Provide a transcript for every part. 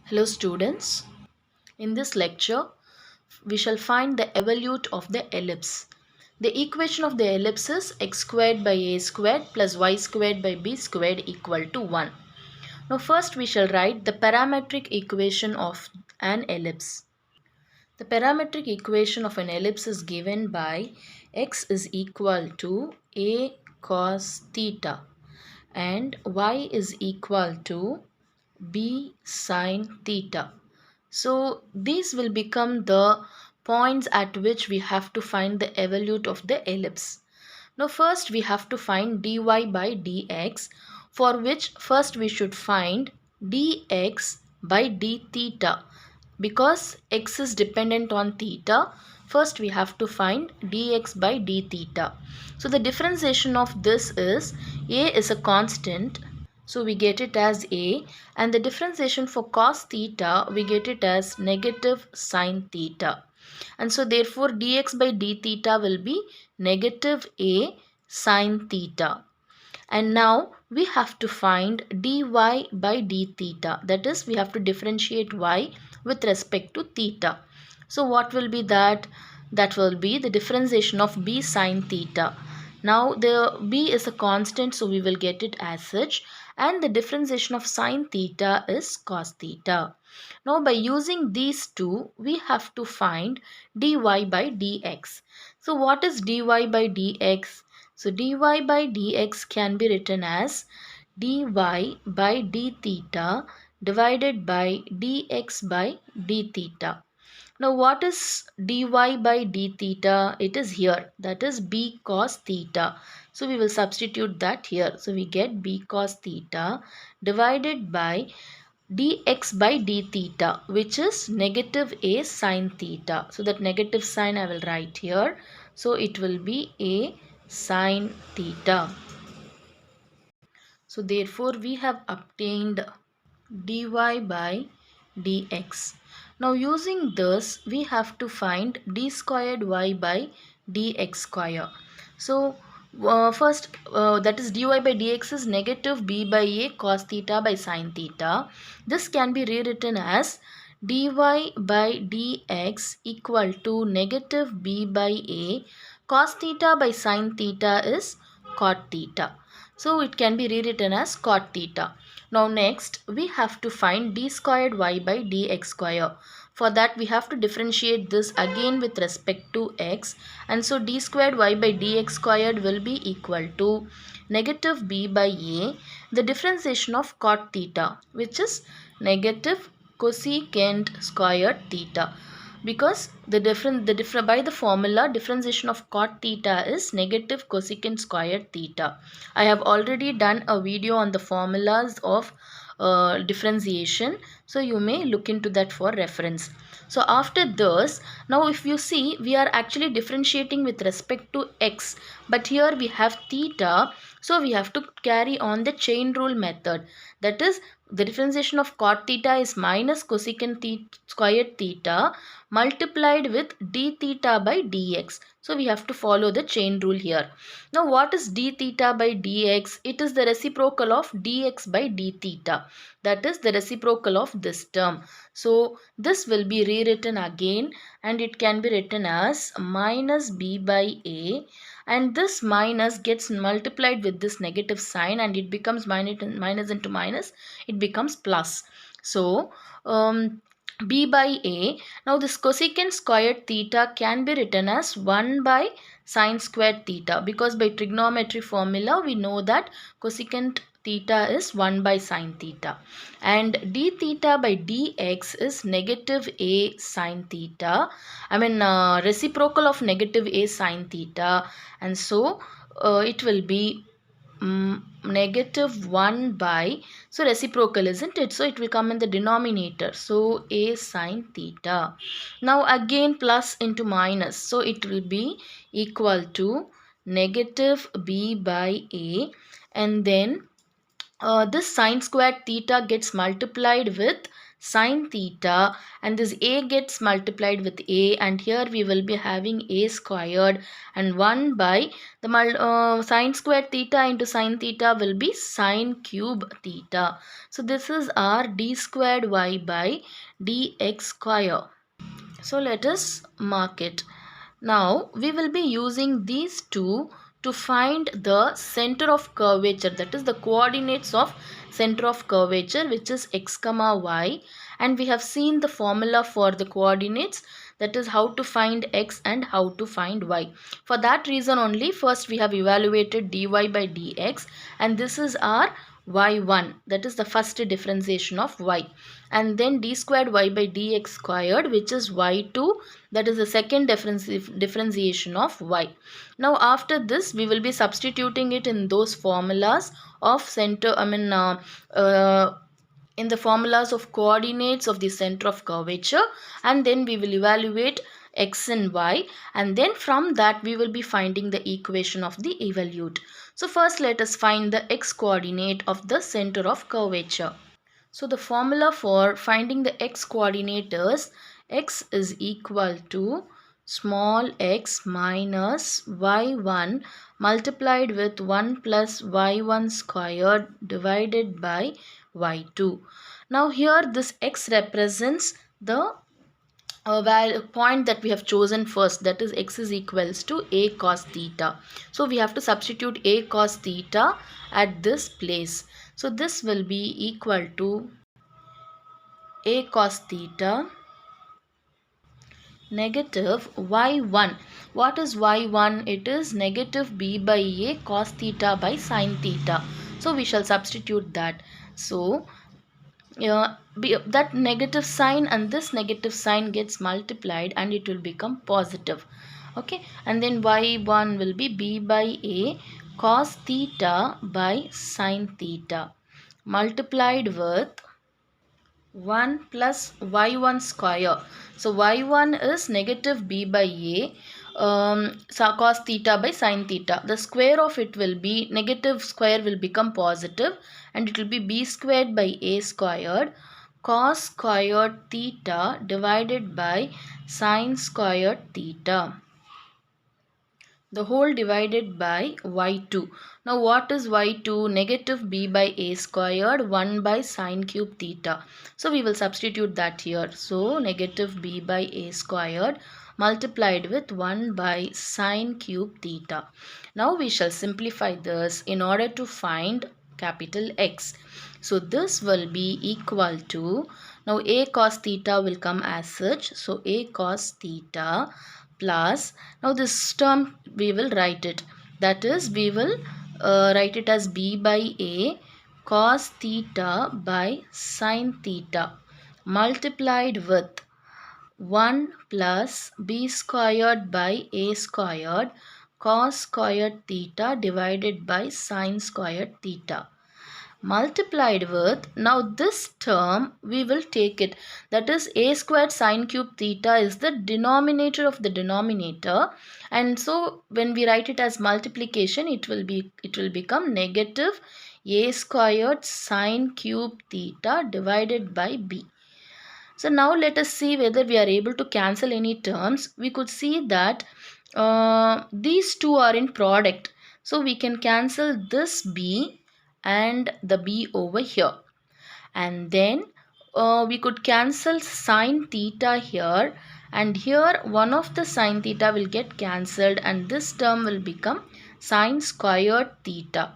Hello students, in this lecture we shall find the evolute of the ellipse. The equation of the ellipse is x squared by a squared plus y squared by b squared equal to 1. Now first we shall write the parametric equation of an ellipse. The parametric equation of an ellipse is given by x is equal to a cos theta and y is equal to b sine theta. So these will become the points at which we have to find the evolute of the ellipse. Now first we have to find dy by dx, for which first we should find dx by d theta. Because x is dependent on theta, first we have to find dx by d theta. So the differentiation of this is a is a constant, so we get it as a, and the differentiation for cos theta we get it as negative sine theta. And so therefore dx by d theta will be negative a sine theta. And now we have to find dy by d theta. That is, we have to differentiate y with respect to theta. So what will be that? That will be the differentiation of b sine theta. Now the b is a constant, so we will get it as such, and the differentiation of sine theta is cos theta. Now by using these two, we have to find dy by dx. So what is dy by dx? So dy by dx can be written as dy by d theta divided by dx by d theta. Now what is dy by d theta? It is here, that is b cos theta. So we will substitute that here. So we get b cos theta divided by dx by d theta, which is negative a sine theta. So that negative sign I will write here. So it will be a sine theta. So therefore we have obtained dy by dx. Now using this we have to find d squared y by dx square. So first that is dy by dx is negative b by a cos theta by sine theta. This can be rewritten as dy by dx equal to negative b by a cos theta by sine theta is cot theta. So it can be rewritten as cot theta. Now next we have to find d squared y by dx square. For that we have to differentiate this again with respect to x, and so d squared y by dx squared will be equal to negative b by a, the differentiation of cot theta, which is negative cosecant squared theta. Because by the formula differentiation of cot theta is negative cosecant squared theta. I have already done a video on the formulas of differentiation, so you may look into that for reference. So after this, now if you see, we are actually differentiating with respect to x, but here we have theta, so we have to carry on the chain rule method. That is, the differentiation of cot theta is minus cosecant squared theta multiplied with d theta by dx. So we have to follow the chain rule here. Now what is d theta by dx? It is the reciprocal of dx by d theta. That is the reciprocal of this term. So this will be rewritten again, and it can be written as minus b by a, and this minus gets multiplied with this negative sign and it becomes minus into minus, it becomes plus. So b by a. Now this cosecant squared theta can be written as 1 by sine squared theta, because by trigonometry formula we know that cosecant theta is 1 by sine theta, and d theta by dx is negative a sine theta. Reciprocal of negative a sine theta, and so it will be negative 1 by, so reciprocal, isn't it? So it will come in the denominator, so a sine theta. Now again plus into minus, so it will be equal to negative b by a, and then this sine squared theta gets multiplied with sine theta, and this a gets multiplied with a, and here we will be having a squared, and 1 by the sine squared theta into sine theta will be sine cube theta. So this is our d squared y by dx square. So let us mark it. Now we will be using these two to find the center of curvature, that is the coordinates of center of curvature, which is x comma y, and we have seen the formula for the coordinates, that is how to find x and how to find y. For that reason only, first we have evaluated dy by dx, and this is our y1, that is the first differentiation of y, and then d squared y by dx squared, which is y2, that is the second differentiation of y. Now after this we will be substituting it in those formulas of center, in the formulas of coordinates of the center of curvature, and then we will evaluate x and y, and then from that we will be finding the equation of the evolute. So first let us find the x coordinate of the center of curvature. So the formula for finding the x coordinate is x is equal to small x minus y1 multiplied with 1 plus y1 squared divided by y2. Now here this x represents the point that we have chosen first, that is x is equals to a cos theta. So we have to substitute a cos theta at this place. So this will be equal to a cos theta negative y1. What is y1? It is negative b by a cos theta by sine theta. So we shall substitute that. So that negative sign and this negative sign gets multiplied and it will become positive. Okay, and then y1 will be b by a cos theta by sine theta multiplied with 1 plus y1 square. So y1 is negative b by a cos theta by sine theta. The square of it will be, negative square will become positive, and it will be b squared by a squared cos squared theta divided by sine squared theta, the whole divided by y2. Now what is y2? Negative b by a squared 1 by sine cube theta. So we will substitute that here. So negative b by a squared multiplied with 1 by sine cube theta. Now we shall simplify this in order to find capital X. So this will be equal to, now a cos theta will come as such. So a cos theta plus, now this term we will write it, that is we will write it as b by a cos theta by sine theta multiplied with 1 plus b squared by a squared cos squared theta divided by sine squared theta multiplied with, now this term we will take it, that is a squared sine cube theta is the denominator of the denominator, and so when we write it as multiplication it will become negative a squared sine cube theta divided by b. So now let us see whether we are able to cancel any terms. We could see that these two are in product, so we can cancel this b and the b over here, and then we could cancel sine theta here, and here one of the sine theta will get cancelled and this term will become sine squared theta,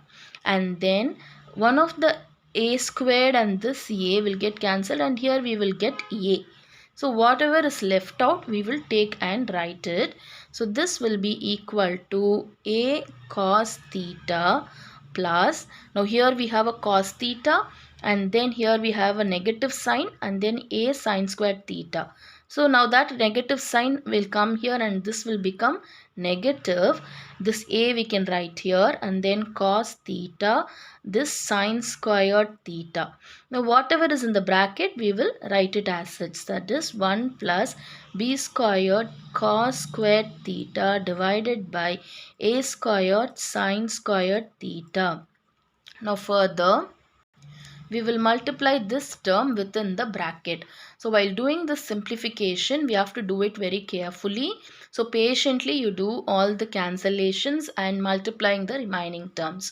and then one of the a squared and this a will get cancelled and here we will get a. So whatever is left out we will take and write it. So this will be equal to a cos theta plus, now here we have a cos theta and then here we have a negative sign and then a sine squared theta. So now that negative sign will come here and this will become negative. This a we can write here and then cos theta, this sine squared theta. Now whatever is in the bracket we will write it as such, that is 1 plus b squared cos squared theta divided by a squared sine squared theta. Now further, we will multiply this term within the bracket. So while doing this simplification, we have to do it very carefully. So patiently you do all the cancellations and multiplying the remaining terms.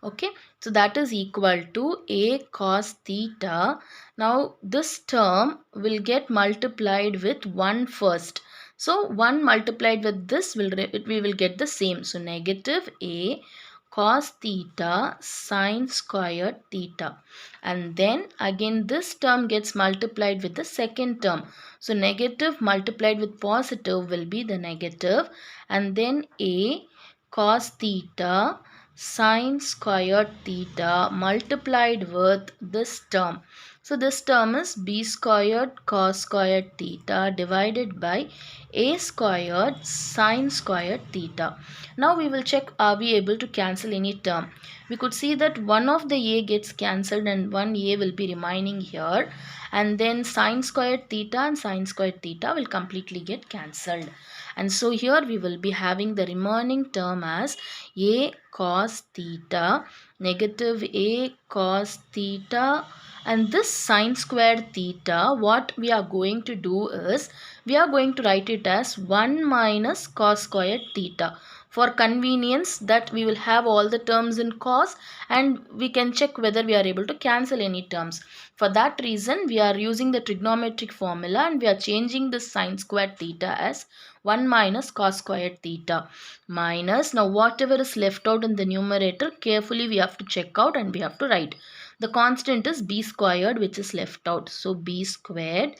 Okay, so that is equal to a cos theta. Now this term will get multiplied with 1 first. So 1 multiplied with this we will get the same. So negative a cos theta sine squared theta, and then again this term gets multiplied with the second term. So negative multiplied with positive will be the negative, and then a cos theta sine squared theta multiplied with this term. So this term is b squared cos squared theta divided by a squared sine squared theta. Now we will check, are we able to cancel any term. We could see that one of the a gets cancelled and one a will be remaining here, and then sine squared theta and sine squared theta will completely get cancelled. And so here we will be having the remaining term as a cos theta, negative a cos theta, and this sine squared theta, what we are going to do is, we are going to write it as 1 minus cos squared theta. For convenience that we will have all the terms in cos, and we can check whether we are able to cancel any terms. For that reason we are using the trigonometric formula and we are changing the sine squared theta as 1 minus cos squared theta minus, now whatever is left out in the numerator carefully we have to check out and we have to write. The constant is b squared which is left out. So b squared,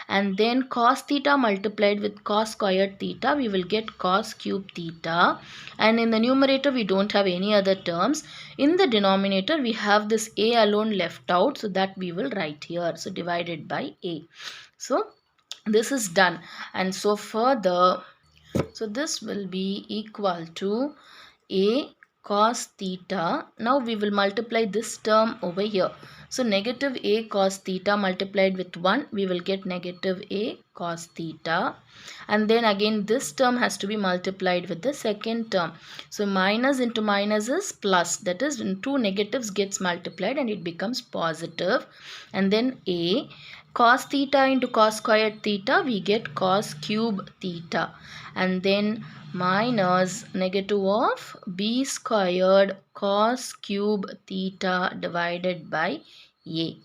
and then cos theta multiplied with cos squared theta we will get cos cube theta, and in the numerator we don't have any other terms. In the denominator we have this a alone left out, so that we will write here. So divided by a. So this is done, and so further, so this will be equal to a cos theta. Now we will multiply this term over here. So negative a cos theta multiplied with 1, we will get negative a cos theta. And then again this term has to be multiplied with the second term. So minus into minus is plus. That is, when two negatives gets multiplied and it becomes positive. And then a cos theta into cos squared theta, we get cos cube theta. And then minus negative of b squared cos cube theta divided by a.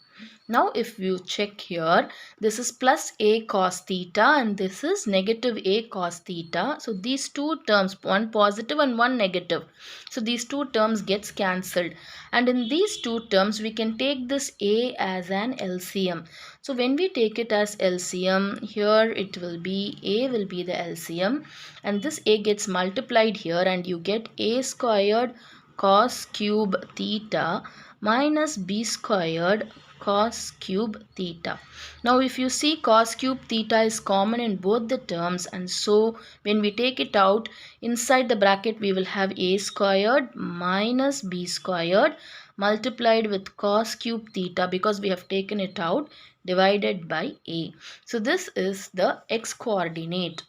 Now if you check here, this is plus a cos theta and this is negative a cos theta. So these two terms, one positive and one negative. So these two terms gets cancelled. And in these two terms, we can take this a as an LCM. So when we take it as LCM, here it will be, a will be the LCM. And this a gets multiplied here and you get a squared cos cube theta minus b squared cos cube theta. Now if you see, cos cube theta is common in both the terms, and so when we take it out, inside the bracket we will have a squared minus b squared multiplied with cos cube theta, because we have taken it out, divided by a. So this is the x coordinate.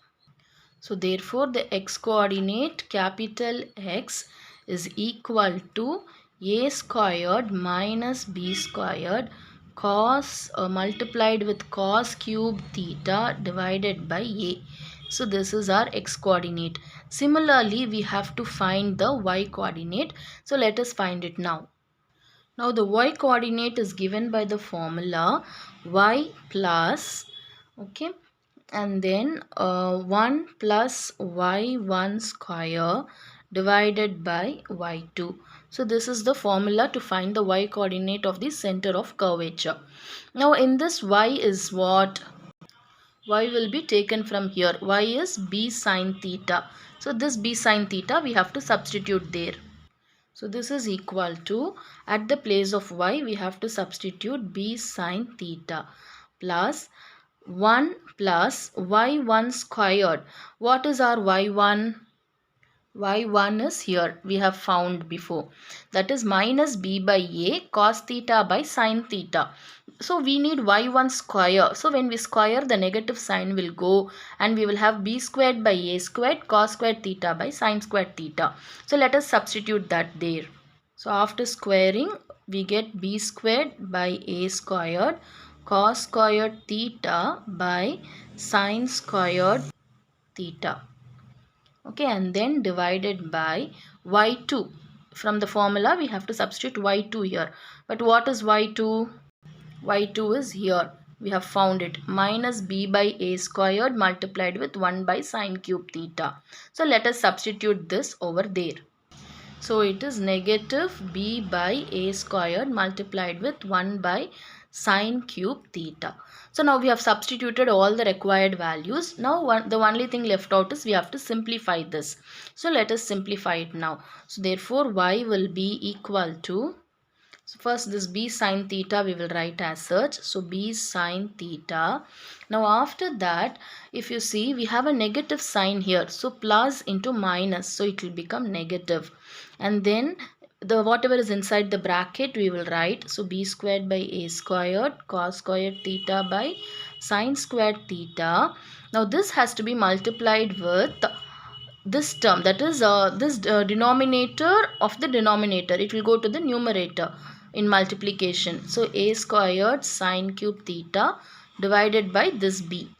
So therefore the x coordinate, capital X, is equal to a squared minus b squared cos multiplied with cos cube theta divided by a. So this is our x coordinate. Similarly, we have to find the y coordinate. So let us find it now. Now the y coordinate is given by the formula y plus, okay, and then 1 plus y1 square divided by y2. So this is the formula to find the y coordinate of the center of curvature. Now in this y is what? Y will be taken from here. Y is b sine theta. So this b sine theta we have to substitute there. So this is equal to, at the place of y we have to substitute b sine theta plus 1 plus y1 squared. What is our y1? Y1 is here, we have found before, that is minus b by a cos theta by sine theta. So we need y1 square. So when we square, the negative sign will go and we will have b squared by a squared cos squared theta by sine squared theta. So let us substitute that there. So after squaring, we get b squared by a squared cos squared theta by sin squared theta. Okay, and then divided by y2. From the formula, we have to substitute y2 here. But what is y2? Y2 is here. We have found it. Minus b by a squared multiplied with 1 by sine cube theta. So let us substitute this over there. So it is negative b by a squared multiplied with 1 by sine cube theta. So now we have substituted all the required values. Now the only thing left out is we have to simplify this. So let us simplify it now. So therefore y will be equal to, so first this b sine theta we will write as such. So b sine theta. Now after that, if you see, we have a negative sign here. So plus into minus. So it will become negative. And then the whatever is inside the bracket we will write. So b squared by a squared cos squared theta by sine squared theta. Now this has to be multiplied with this term, that is this denominator of the denominator. It will go to the numerator in multiplication. So a squared sine cube theta divided by this b.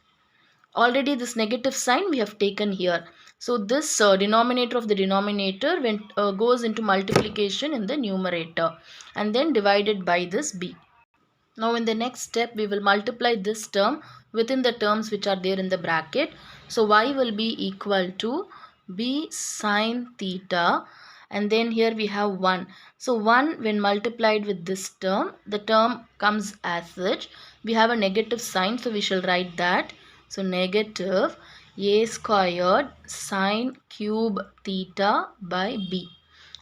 Already this negative sign we have taken here. So this denominator of the denominator goes into multiplication in the numerator and then divided by this b. Now in the next step we will multiply this term within the terms which are there in the bracket. So y will be equal to b sine theta, and then here we have 1. So 1 when multiplied with this term, the term comes as such. We have a negative sign, so we shall write that. So negative a squared sine cube theta by b,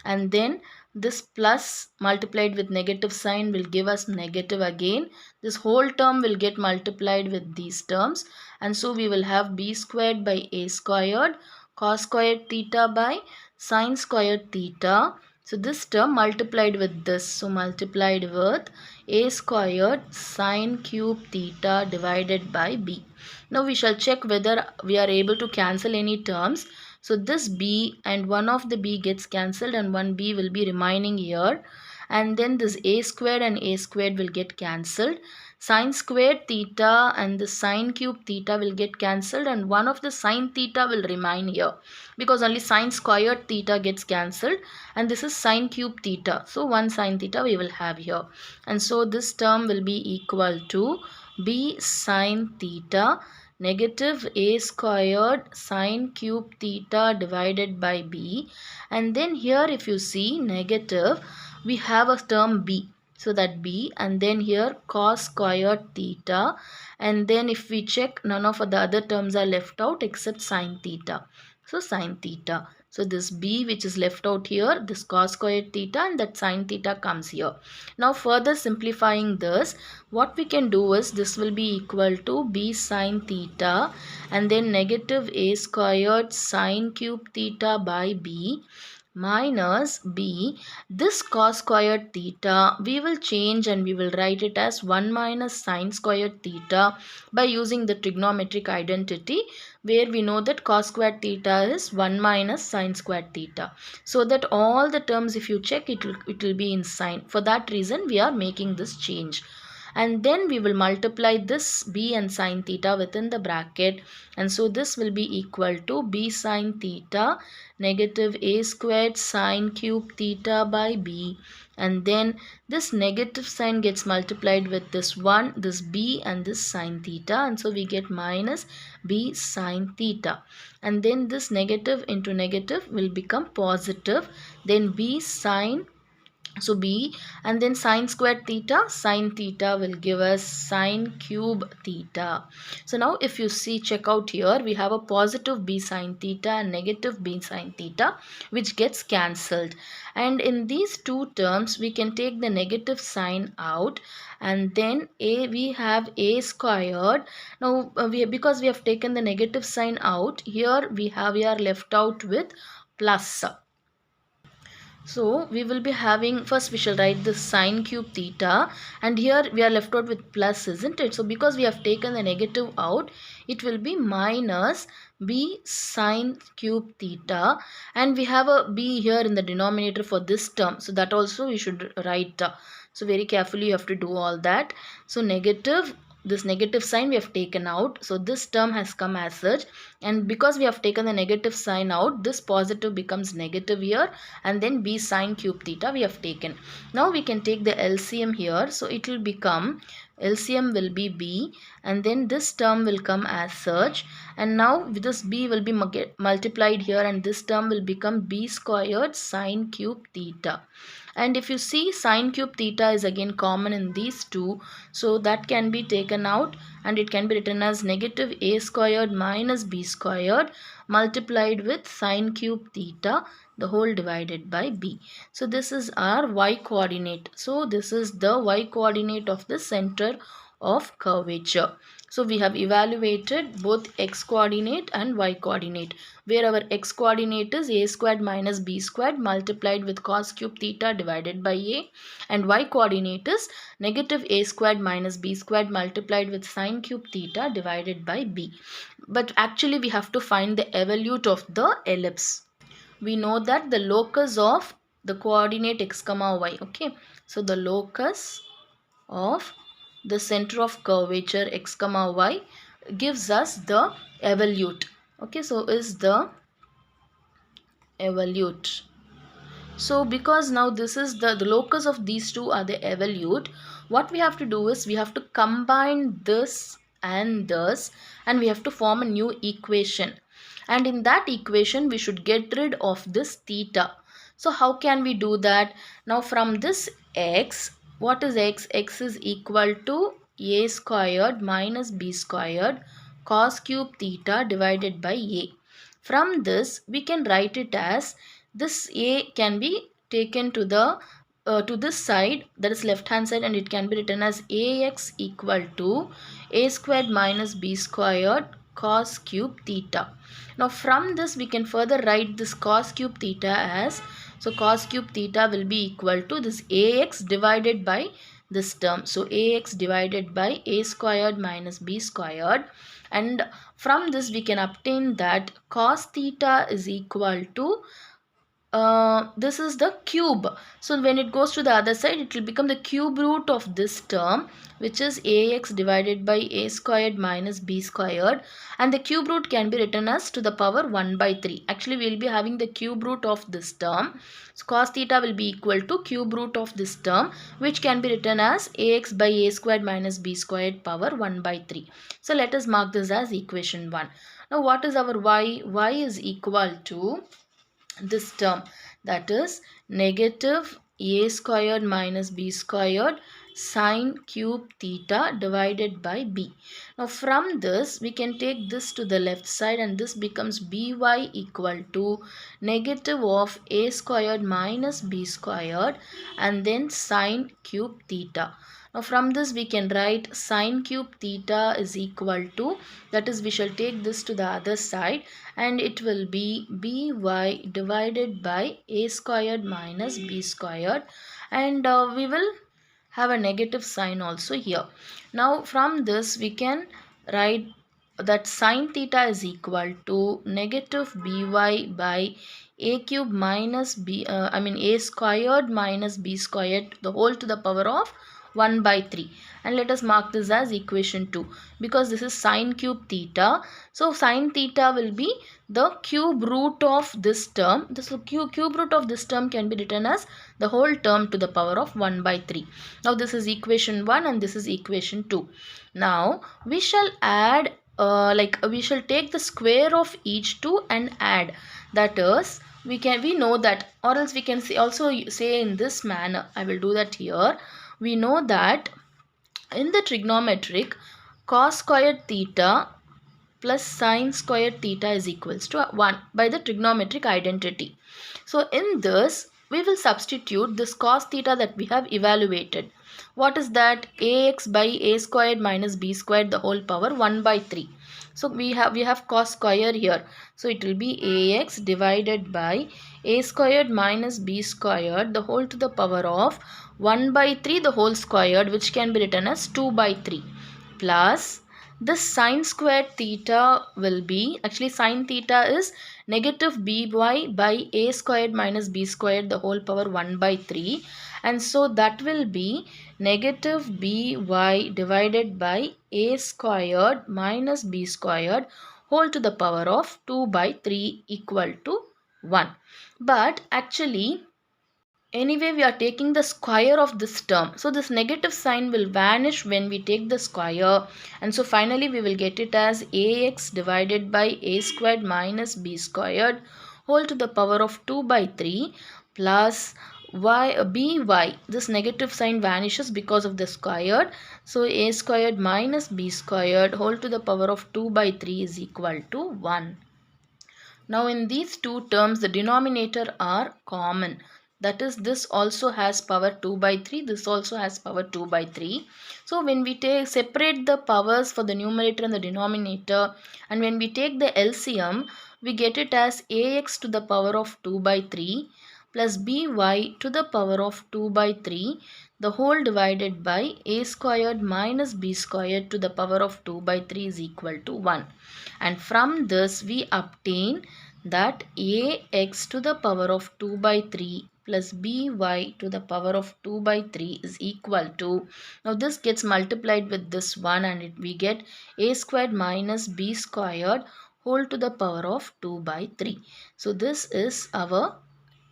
and then this plus multiplied with negative sign will give us negative again. This whole term will get multiplied with these terms, and so we will have b squared by a squared cos squared theta by sine squared theta. So this term multiplied with this, so multiplied with a squared sine cube theta divided by b. Now we shall check whether we are able to cancel any terms. So this b and one of the b gets cancelled and one b will be remaining here. And then this a squared and a squared will get cancelled. Sine squared theta and the sine cube theta will get cancelled, and one of the sine theta will remain here because only sine squared theta gets cancelled, and this is sine cube theta. So one sine theta we will have here. And so this term will be equal to b sine theta negative a squared sine cube theta divided by b. And then here if you see negative, we have a term b, so that b, and then here cos squared theta, and then if we check, none of the other terms are left out except sine theta. So sine theta. So this b which is left out here, this cos squared theta, and that sine theta comes here. Now further simplifying this, what we can do is this will be equal to b sine theta and then negative a squared sine cube theta by b minus b. This cos squared theta we will change and we will write it as 1 minus sine squared theta by using the trigonometric identity, where we know that cos squared theta is 1 minus sine squared theta. So that all the terms if you check, it will be in sine. For that reason we are making this change. And then we will multiply this b and sine theta within the bracket, and so this will be equal to b sine theta negative a squared sine cube theta by b, and then this negative sign gets multiplied with this one, this b and this sine theta, and so we get minus b sine theta, and then this negative into negative will become positive, then b sine, so b, and then sine squared theta, sine theta will give us sine cube theta. So now if you see, check out here, we have a positive b sine theta and negative b sine theta which gets cancelled. And in these two terms we can take the negative sign out, and then we have a squared. Now because we have taken the negative sign out, here we are left out with plus. So we will be having, first we shall write the sine cube theta, and here we are left out with plus, isn't it? So because we have taken the negative out, it will be minus b sine cube theta, and we have a b here in the denominator for this term, so that also we should write. So very carefully you have to do all that. So negative, this negative sign we have taken out, so this term has come as such, and because we have taken the negative sign out, this positive becomes negative here, and then b sine cube theta we have taken. Now we can take the LCM here, so it will become, LCM will be b, and then this term will come as such, and now this b will be multiplied here, and this term will become b squared sine cube theta. And if you see, sine cube theta is again common in these two, so that can be taken out, and it can be written as negative a squared minus b squared multiplied with sine cube theta, the whole divided by b. So this is our y coordinate. So this is the y coordinate of the center of curvature. So we have evaluated both x coordinate and y coordinate, where our x coordinate is a squared minus b squared multiplied with cos cube theta divided by a, and y coordinate is negative a squared minus b squared multiplied with sine cube theta divided by b. But actually we have to find the evolute of the ellipse. We know that the locus of the coordinate x comma y, okay, so the locus of the center of curvature x comma y gives us the evolute, okay, so is the evolute. So because now this is the locus of these two are the evolute, what we have to do is we have to combine this and this, and we have to form a new equation, and in that equation we should get rid of this theta. So how can we do that? Now from this x, what is x? X is equal to a squared minus b squared cos cube theta divided by a. From this we can write it as, this a can be taken to the to this side, that is left hand side, and it can be written as ax equal to a squared minus b squared cos cube theta. Now from this we can further write this cos cube theta as, so cos cube theta will be equal to this ax divided by this term, so ax divided by a squared minus b squared, and from this we can obtain that cos theta is equal to this is the cube. So when it goes to the other side, it will become the cube root of this term, which is ax divided by a squared minus b squared, and the cube root can be written as to the power 1 by 3. Actually we will be having the cube root of this term, so cos theta will be equal to cube root of this term, which can be written as ax by a squared minus b squared power 1 by 3. So let us mark this as equation 1. Now what is our y? Y is equal to this term, that is negative a squared minus b squared sine cube theta divided by b. Now from this we can take this to the left side, and this becomes by equal to negative of a squared minus b squared and then sine cube theta. Now from this we can write sine cube theta is equal to, that is we shall take this to the other side, and it will be by divided by a squared minus b squared, and we will have a negative sign also here. Now from this we can write that sine theta is equal to negative by a cube minus a squared minus b squared, the whole to the power of 1 by 3, and let us mark this as equation 2, because this is sine cube theta. So sine theta will be the cube root of this term. This cube root of this term can be written as the whole term to the power of 1 by 3. Now this is equation 1 and this is equation 2. Now we shall add we shall take the square of each two and add, that is we know that, or else we can also say in this manner. I will do that here. We know that in the trigonometric, cos squared theta plus sine squared theta is equals to 1 by the trigonometric identity. So in this we will substitute this cos theta that we have evaluated. What is that? Ax by a squared minus b squared, the whole power 1 by 3. So we have cos square here, so it will be ax divided by a squared minus b squared the whole to the power of 1 by 3 the whole squared, which can be written as 2 by 3, plus the sine squared theta will be, actually sine theta is negative by a squared minus b squared the whole power 1 by 3, and so that will be negative by divided by a squared minus b squared whole to the power of 2 by 3 equal to 1. But actually, anyway, we are taking the square of this term. So this negative sign will vanish when we take the square. And so finally we will get it as ax divided by a squared minus b squared whole to the power of 2 by 3 plus by. This negative sign vanishes because of the squared. So a squared minus b squared whole to the power of 2 by 3 is equal to 1. Now in these two terms the denominator are common. That is, this also has power 2 by 3, this also has power 2 by 3. So when we separate the powers for the numerator and the denominator, and when we take the LCM, we get it as ax to the power of 2 by 3 plus by to the power of 2 by 3 the whole divided by a squared minus b squared to the power of 2 by 3 is equal to 1. And from this we obtain that ax to the power of 2 by 3 plus by to the power of 2 by 3 is equal to, now this gets multiplied with this one and we get a squared minus b squared whole to the power of 2 by 3. So this is our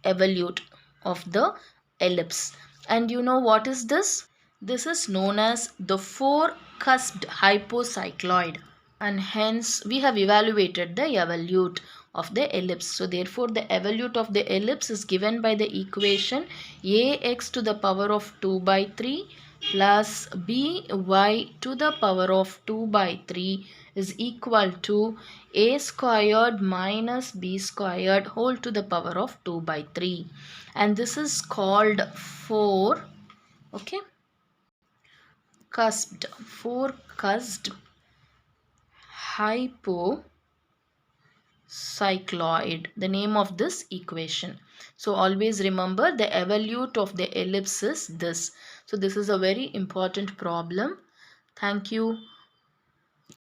evolute of the ellipse. And you know what is this? This is known as the four-cusped hypocycloid, and hence we have evaluated the evolute of the ellipse. So therefore the evolute of the ellipse is given by the equation ax to the power of 2 by 3 plus by to the power of 2 by 3 is equal to a squared minus b squared whole to the power of 2 by 3. And this is called four-cusped hypocycloid, the name of this equation. So always remember the evolute of the ellipse is this. So this is a very important problem. Thank you.